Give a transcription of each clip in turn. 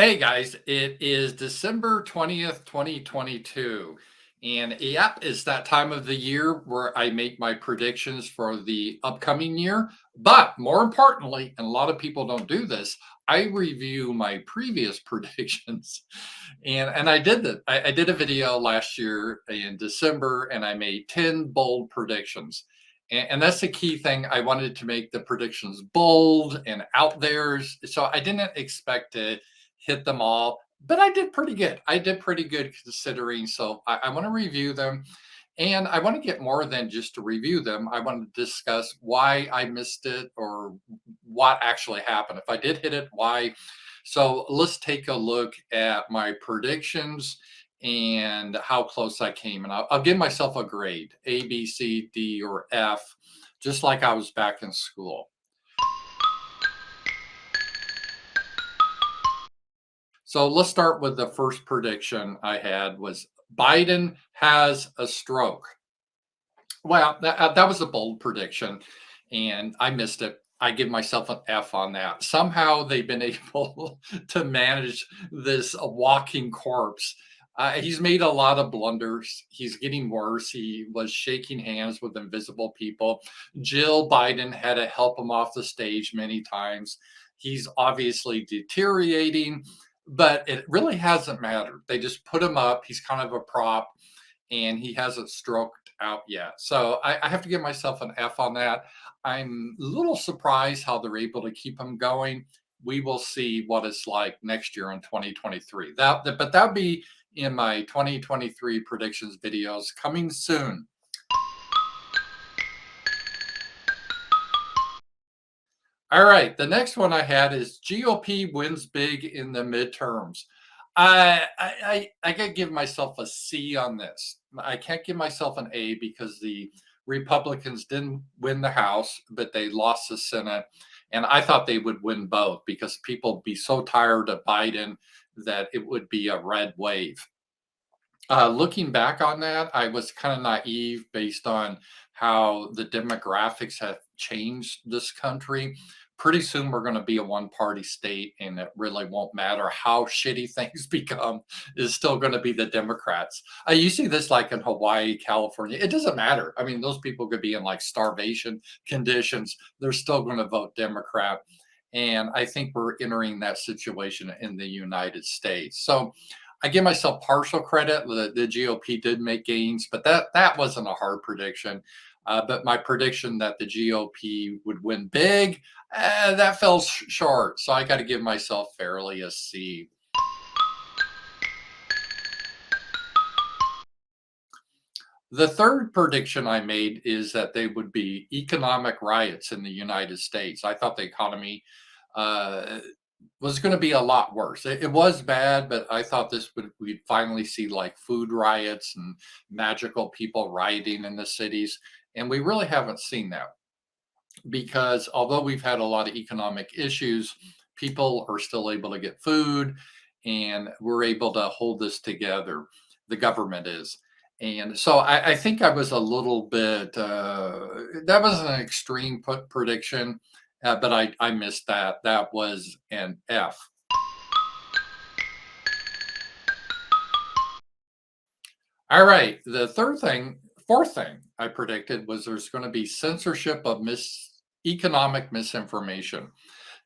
Hey guys, it is December 20th, 2022. And yep, it's that time of the year where I make my predictions for the upcoming year. But more importantly, and a lot of people don't do this, I review my previous predictions. And I did that. I did a video last year in December and I made 10 bold predictions. And that's the key thing. I wanted to make the predictions bold and out there. So I didn't expect to hit them all, but I did pretty good. I did pretty good considering. So I want to review them and I want to get more than just to review them. I want to discuss why I missed it or what actually happened. If I did hit it, why? So let's take a look at my predictions and how close I came. And I'll give myself a grade A, B, C, D, or F, just like I was back in school. So let's start with the first prediction I had was Biden has a stroke. Well, that was a bold prediction, and I missed it. I give myself an F on that. Somehow they've been able to manage this walking corpse. He's made a lot of blunders. He's getting worse. He was shaking hands with invisible people. Jill Biden had to help him off the stage many times. He's obviously deteriorating, but it really hasn't mattered. They just put him up. He's kind of a prop and he hasn't stroked out yet. So I have to give myself an F on that. I'm a little surprised how they're able to keep him going. We will see what it's like next year in 2023. But that'll be in my 2023 predictions videos coming soon. All right, the next one I had is GOP wins big in the midterms. I gotta give myself a C on this. I can't give myself an A because the Republicans didn't win the House, but they lost the Senate, and I thought they would win both because people would be so tired of Biden that it would be a red wave. Looking back on that, I was kind of naive based on how the demographics have changed this country. Pretty soon, we're going to be a one party state, and it really won't matter how shitty things become, is still going to be the Democrats. You see this like in Hawaii, California. It doesn't matter. I mean, those people could be in like starvation conditions, they're still going to vote Democrat. And I think we're entering that situation in the United States. So, I give myself partial credit. The GOP did make gains, but that wasn't a hard prediction. But my prediction that the GOP would win big, that fell short. So I got to give myself fairly a C. The third prediction I made is that they would be economic riots in the United States. I thought the economy uh, was going to be a lot worse. It was bad, but I thought we'd finally see like food riots and magical people rioting in the cities, and we really haven't seen that because although we've had a lot of economic issues, people are still able to get food, and we're able to hold this together. The government is. And so I think I was a little bit, that was an extreme prediction, but I missed that. That was an F. All right. Fourth thing I predicted was there's going to be censorship of economic misinformation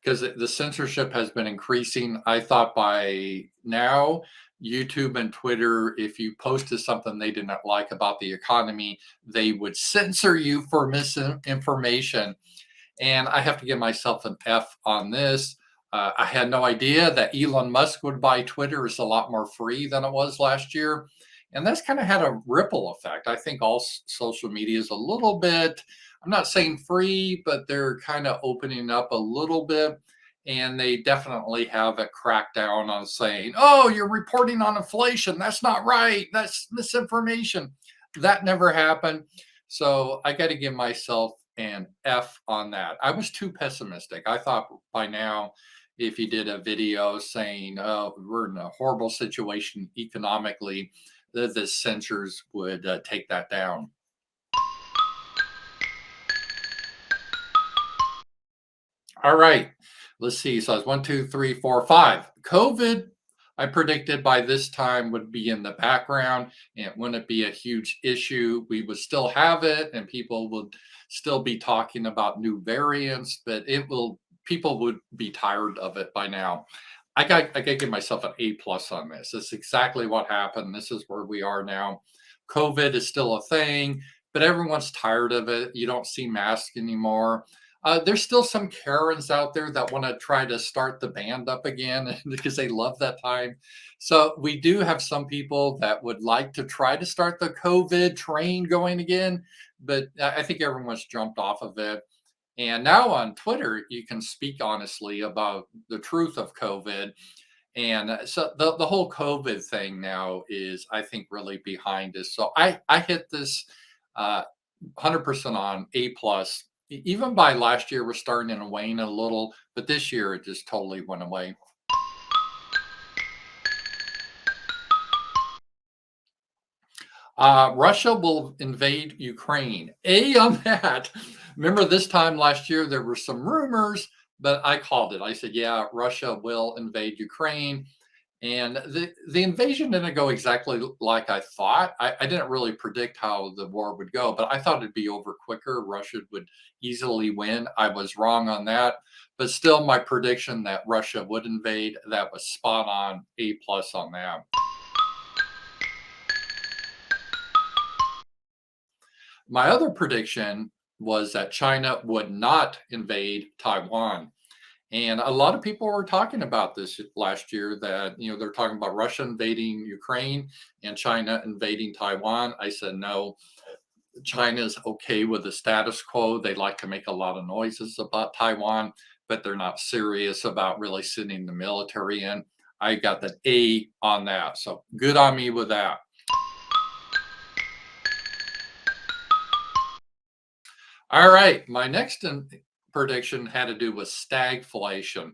because the censorship has been increasing. I thought by now, YouTube and Twitter, if you posted something they did not like about the economy, they would censor you for misinformation. And I have to give myself an F on this. I had no idea that Elon Musk would buy Twitter. It's a lot more free than it was last year. And that's kind of had a ripple effect. I think all social media is a little bit, I'm not saying free, but they're kind of opening up a little bit. And they definitely have a crackdown on saying, oh, you're reporting on inflation. That's not right. That's misinformation. That never happened. So I got to give myself an F on that. I was too pessimistic. I thought by now, if you did a video saying, oh, we're in a horrible situation economically, the censors would take that down. All right. Let's see. So I was one, two, three, four, five. COVID, I predicted by this time would be in the background and it wouldn't be a huge issue. We would still have it and people would still be talking about new variants, but people would be tired of it by now. I got to give myself an A plus on this. This is exactly what happened. This is where we are now. COVID is still a thing, but everyone's tired of it. You don't see masks anymore. There's still some Karens out there that want to try to start the band up again because they love that time. So we do have some people that would like to try to start the COVID train going again, but I think everyone's jumped off of it. And now on Twitter, you can speak honestly about the truth of COVID. And so the whole COVID thing now is, I think, really behind us. So I hit this 100% on A plus. Even by last year, we're starting to wane a little, but this year it just totally went away. Russia will invade Ukraine. A on that. Remember this time last year, there were some rumors, but I called it. I said, yeah, Russia will invade Ukraine. And the invasion didn't go exactly like I thought. I didn't really predict how the war would go, but I thought it'd be over quicker. Russia would easily win. I was wrong on that. But still, my prediction that Russia would invade, that was spot on. A plus on that. My other prediction was that China would not invade Taiwan. And a lot of people were talking about this last year that, they're talking about Russia invading Ukraine and China invading Taiwan. I said, no, China's okay with the status quo. They like to make a lot of noises about Taiwan, but they're not serious about really sending the military in. I got the A on that. So good on me with that. All right, my next prediction had to do with stagflation.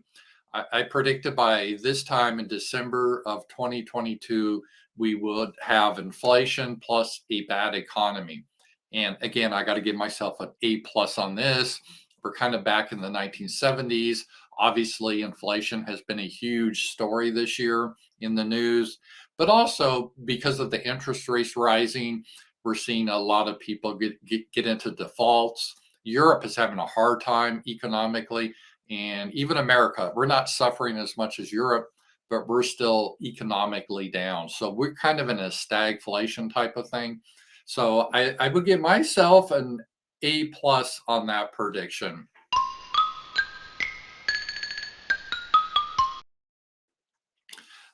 I predicted by this time in December of 2022, we would have inflation plus a bad economy. And again, I got to give myself an A plus on this. We're kind of back in the 1970s. Obviously, inflation has been a huge story this year in the news, but also because of the interest rates rising, we're seeing a lot of people get into defaults. Europe is having a hard time economically, and even America, we're not suffering as much as Europe, but we're still economically down. So we're kind of in a stagflation type of thing. So I would give myself an A plus on that prediction.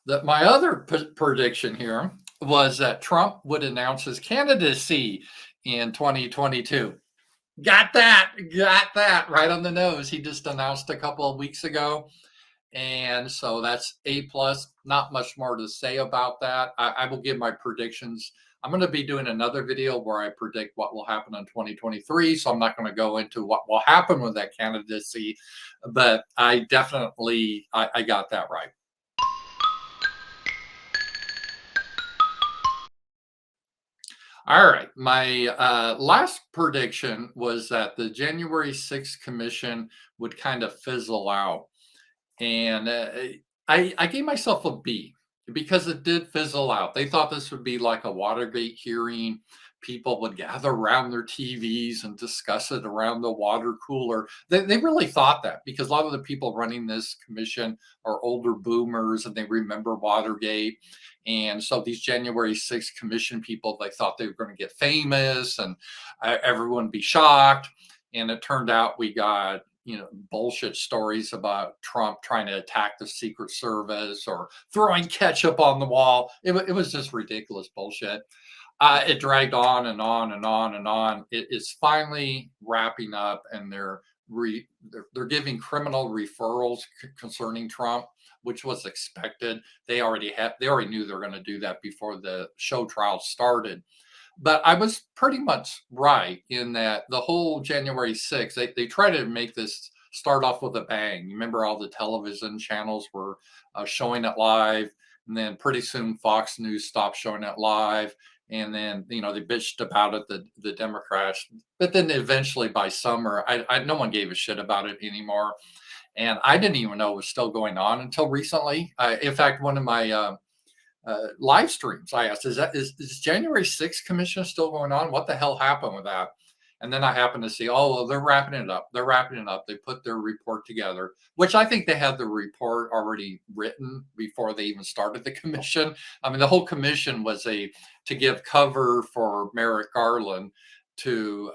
That my other prediction here was that Trump would announce his candidacy in 2022. Got that right on the nose. He just announced a couple of weeks ago. And so that's A plus. Not much more to say about that. I will give my predictions. I'm going to be doing another video where I predict what will happen in 2023. So I'm not going to go into what will happen with that candidacy, but I got that right. All right. My last prediction was that the January 6th commission would kind of fizzle out. And I gave myself a B because it did fizzle out. They thought this would be like a Watergate hearing. People would gather around their TVs and discuss it around the water cooler. They really thought that because a lot of the people running this commission are older boomers and they remember Watergate. And so these January 6th commission people, they thought they were going to get famous and everyone be shocked. And it turned out we got bullshit stories about Trump trying to attack the Secret Service or throwing ketchup on the wall. It was just ridiculous bullshit. It dragged on and on and on and on. It is finally wrapping up, and they're giving criminal referrals concerning Trump, which was expected. They already knew they were going to do that before the show trial started. But I was pretty much right in that the whole January 6th, they try to make this start off with a bang. You remember all the television channels were showing it live, and then pretty soon Fox News stopped showing it live. And then, they bitched about it, the Democrats. But then eventually by summer, no one gave a shit about it anymore. And I didn't even know it was still going on until recently. In fact, one of my live streams, I asked, is January 6th commission still going on? What the hell happened with that? And then I happened to see, oh, well, they're wrapping it up. They're wrapping it up. They put their report together, which I think they had the report already written before they even started the commission. I mean, the whole commission was to give cover for Merrick Garland to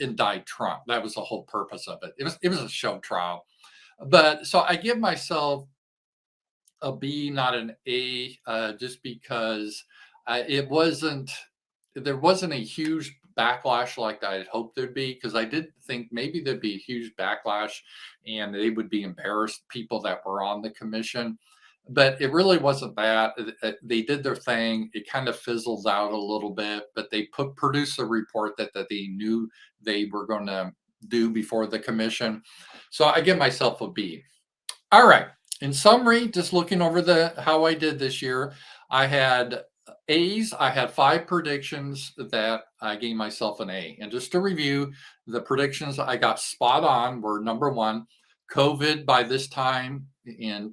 indict Trump. That was the whole purpose of it. It was a show trial. But so I give myself a B, not an A, just because it wasn't. There wasn't a huge backlash like I had hoped there'd be, because I did think maybe there'd be a huge backlash and they would be embarrassed, people that were on the commission. But it really wasn't that. They did their thing. It kind of fizzles out a little bit, but they produced a report that they knew they were going to do before the commission. So I give myself a B. All right. In summary, just looking over the how I did this year, I had A's. I had 5 predictions that I gave myself an A. And just to review, the predictions I got spot on were: number one, COVID by this time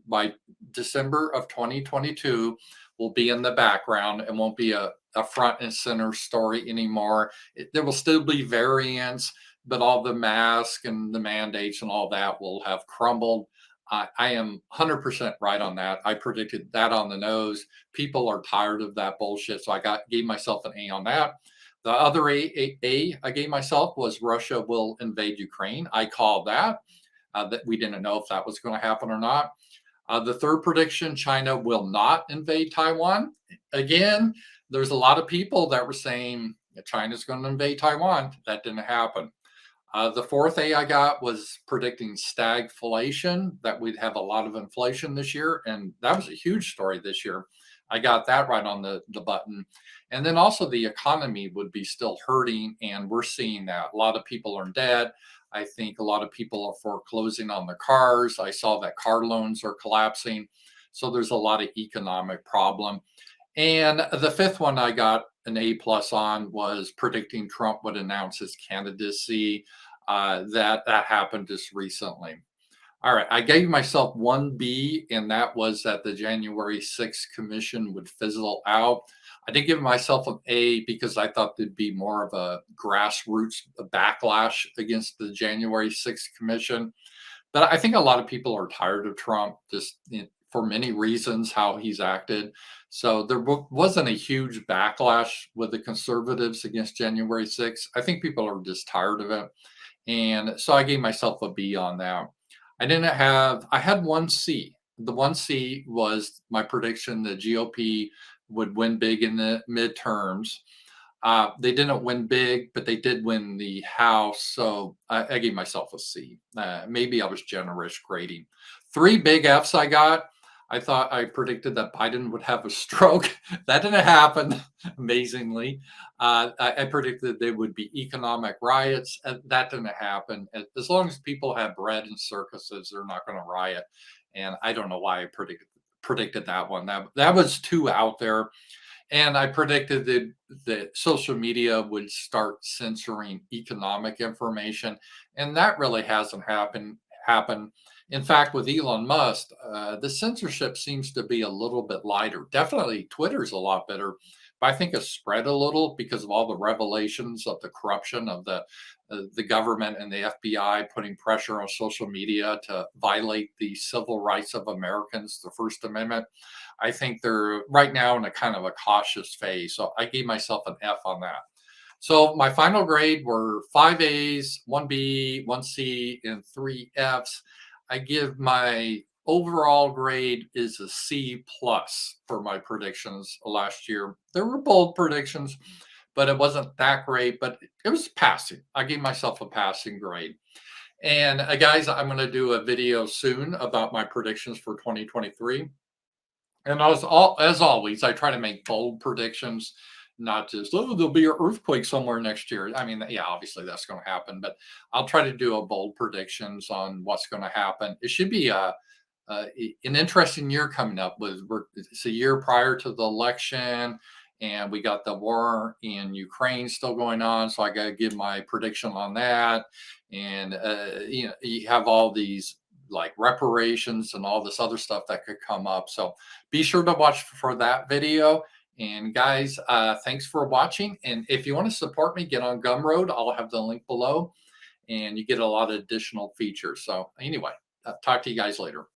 by December of 2022 will be in the background and won't be a front and center story anymore. There will still be variants, but all the masks and the mandates and all that will have crumbled. I am 100% right on that. I predicted that on the nose. People are tired of that bullshit, so gave myself an A on that. The other A I gave myself was Russia will invade Ukraine. I called that. That we didn't know if that was going to happen or not. The third prediction: China will not invade Taiwan. Again, there's a lot of people that were saying China's going to invade Taiwan. That didn't happen. The fourth A I got was predicting stagflation, that we'd have a lot of inflation this year. And that was a huge story this year. I got that right on the button. And then also the economy would be still hurting. And we're seeing that. A lot of people are in debt. I think a lot of people are foreclosing on their cars. I saw that car loans are collapsing. So there's a lot of economic problem. And the fifth one I got an A plus on was predicting Trump would announce his candidacy. That happened just recently. All right, I gave myself one B, and that was that the January 6th commission would fizzle out. I did give myself an A because I thought there'd be more of a grassroots backlash against the January 6th commission. But I think a lot of people are tired of Trump, just for many reasons how he's acted. So there wasn't a huge backlash with the conservatives against January 6th. I think people are just tired of it. And so I gave myself a B on that. I had one C. The one C was my prediction the GOP would win big in the midterms. They didn't win big, but they did win the House. So I gave myself a C. Maybe I was generous grading. 3 big Fs I got. I thought I predicted that Biden would have a stroke. That didn't happen, amazingly. I predicted there would be economic riots. That didn't happen. As long as people have bread and circuses, they're not going to riot. And I don't know why I predicted that one. That was too out there. And I predicted that social media would start censoring economic information, and that really hasn't happened. In fact, with Elon Musk, the censorship seems to be a little bit lighter. Definitely, Twitter's a lot better, but I think it's spread a little because of all the revelations of the corruption of the government and the FBI putting pressure on social media to violate the civil rights of Americans, the First Amendment. I think they're right now in a kind of a cautious phase. So I gave myself an F on that. So my final grade were 5 A's, 1 B, 1 C, and 3 F's. I give my overall grade is a C plus for my predictions last year. There were bold predictions, but it wasn't that great, but it was passing. I gave myself a passing grade. And guys, I'm going to do a video soon about my predictions for 2023. And as always, I try to make bold predictions, not just, oh, there'll be an earthquake somewhere next year. I mean, yeah, obviously that's going to happen, but I'll try to do a bold predictions on what's going to happen. It should be an interesting year coming up. It's a year prior to the election, and we got the war in Ukraine still going on. So I got to give my prediction on that. And you have all these like reparations and all this other stuff that could come up. So be sure to watch for that video. And guys, thanks for watching. And if you want to support me, get on Gumroad. I'll have the link below, and you get a lot of additional features. So anyway, talk to you guys later.